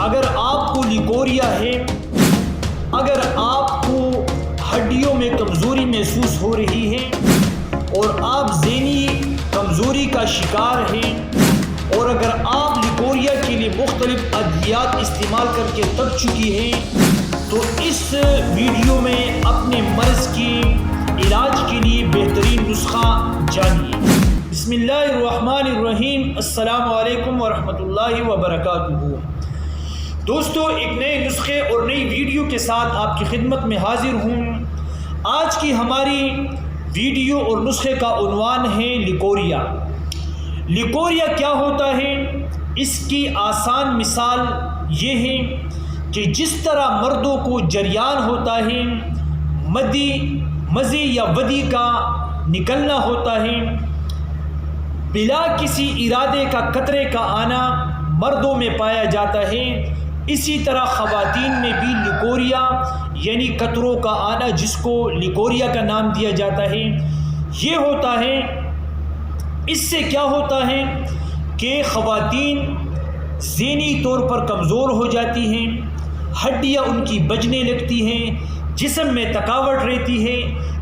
اگر آپ کو لیکوریا ہے، اگر آپ کو ہڈیوں میں کمزوری محسوس ہو رہی ہے اور آپ ذہنی کمزوری کا شکار ہیں، اور اگر آپ لیکوریا کے لیے مختلف ادویات استعمال کر کے تھک چکی ہیں، تو اس ویڈیو میں اپنے مرض کے علاج کے لیے بہترین نسخہ جانیے۔ بسم اللہ الرحمن الرحیم۔ السلام علیکم ورحمۃ اللہ وبرکاتہ۔ دوستو، ایک نئے نسخے اور نئی ویڈیو کے ساتھ آپ کی خدمت میں حاضر ہوں۔ آج کی ہماری ویڈیو اور نسخے کا عنوان ہے لیکوریا۔ لیکوریا کیا ہوتا ہے؟ اس کی آسان مثال یہ ہے کہ جس طرح مردوں کو جریان ہوتا ہے، مزے یا ودی کا نکلنا ہوتا ہے، بلا کسی ارادے کا قطرے کا آنا مردوں میں پایا جاتا ہے، اسی طرح خواتین میں بھی لیکوریا یعنی قطروں کا آنا، جس کو لیکوریا کا نام دیا جاتا ہے، یہ ہوتا ہے۔ اس سے کیا ہوتا ہے کہ خواتین ذہنی طور پر کمزور ہو جاتی ہیں، ہڈیاں ان کی بجنے لگتی ہیں، جسم میں تھکاوٹ رہتی ہے،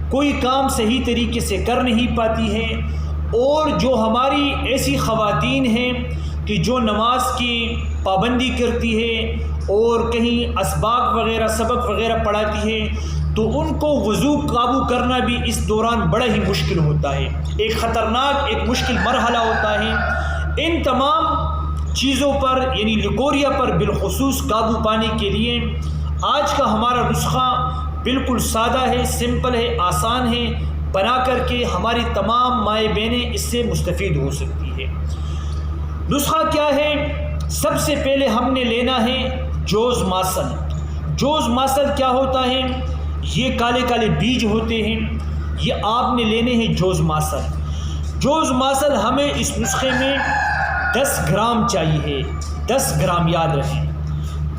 کوئی کام صحیح طریقے سے کر نہیں پاتی ہے۔ اور جو ہماری ایسی خواتین ہیں کہ جو نماز کی پابندی کرتی ہے اور کہیں اسباق وغیرہ سبق وغیرہ پڑھاتی ہے، تو ان کو وضو قابو کرنا بھی اس دوران بڑا ہی مشکل ہوتا ہے، ایک خطرناک ایک مشکل مرحلہ ہوتا ہے۔ ان تمام چیزوں پر یعنی لیکوریا پر بالخصوص قابو پانے کے لیے آج کا ہمارا نسخہ بالکل سادہ ہے، سمپل ہے، آسان ہے، بنا کر کے ہماری تمام مائیں بہنیں اس سے مستفید ہو سکتی ہے۔ نسخہ کیا ہے؟ سب سے پہلے ہم نے لینا ہے جوز ماسل۔ جوز ماسل کیا ہوتا ہے؟ یہ کالے کالے بیج ہوتے ہیں، یہ آپ نے لینے ہیں جوز ماسل۔ جوز ماسل ہمیں اس نسخے میں 10 گرام چاہیے، 10 گرام یاد رکھیں۔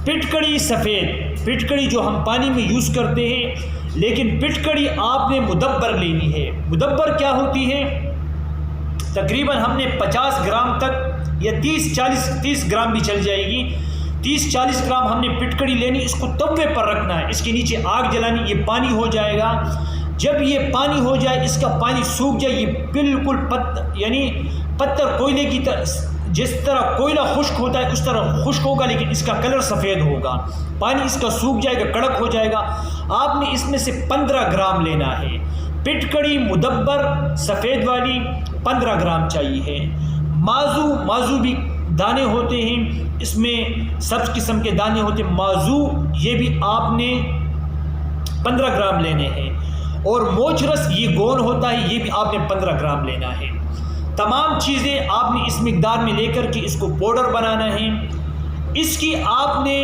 پٹکڑی سفید، پٹکڑی جو ہم پانی میں یوز کرتے ہیں، لیکن پٹکڑی آپ نے مدبر لینی ہے۔ مدبر کیا ہوتی ہے؟ تقریباً ہم نے 50 گرام تک یا 30 گرام بھی چل جائے گی، 30-40 گرام ہم نے پٹکڑی لینی، اس کو توے پر رکھنا ہے، اس کے نیچے آگ جلانی، یہ پانی ہو جائے گا۔ جب یہ پانی ہو جائے، اس کا پانی سوکھ جائے، یہ بالکل یعنی پتھر کوئلے کی طرح، جس طرح کوئلہ خشک ہوتا ہے اس طرح خشک ہوگا، لیکن اس کا کلر سفید ہوگا، پانی اس کا سوکھ جائے گا، کڑک ہو جائے گا۔ آپ نے اس میں سے 15 گرام لینا ہے۔ پٹکڑی مدبر سفید والی 15 گرام چاہیے۔ مازو بھی دانے ہوتے ہیں، اس میں سبز قسم کے دانے ہوتے ہیں، مازو یہ بھی آپ نے 15 گرام لینے ہیں۔ اور موچرس یہ گون ہوتا ہے، یہ بھی آپ نے 15 گرام لینا ہے۔ تمام چیزیں آپ نے اس مقدار میں لے کر کے اس کو پاؤڈر بنانا ہے۔ اس کی آپ نے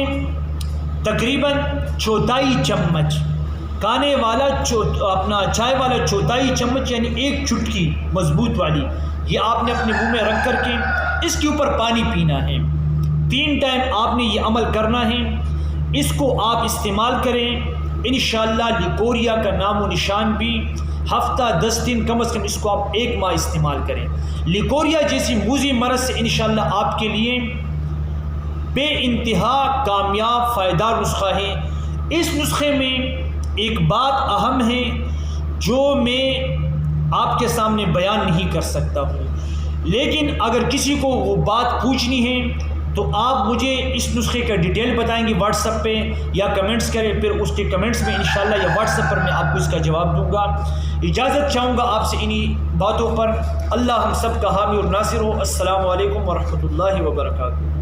تقریباً 1/4 چمچ کھانے والا اپنا چائے والا 1/4 چمچ یعنی 1 چٹکی مضبوط والی، یہ آپ نے اپنے منہ میں رکھ کر کے اس کے اوپر پانی پینا ہے۔ 3 ٹائم آپ نے یہ عمل کرنا ہے۔ اس کو آپ استعمال کریں، انشاءاللہ لیکوریا کا نام و نشان بھی ہفتہ 10 دن کم از کم اس کو آپ 1 ماہ استعمال کریں۔ لیکوریا جیسی موذی مرض سے انشاءاللہ آپ کے لیے بے انتہا کامیاب فائدہ نسخہ ہے۔ اس نسخے میں ایک بات اہم ہے جو میں آپ کے سامنے بیان نہیں کر سکتا ہوں، لیکن اگر کسی کو وہ بات پوچھنی ہے تو آپ مجھے اس نسخے کا ڈیٹیل بتائیں گے واٹس ایپ پہ یا کمنٹس کریں، پھر اس کے کمنٹس میں انشاءاللہ یا واٹس ایپ پر میں آپ کو اس کا جواب دوں گا۔ اجازت چاہوں گا آپ سے انہی باتوں پر۔ اللہ ہم سب کا حامی اور ناصر ہو۔ السلام علیکم ورحمۃ اللہ وبرکاتہ۔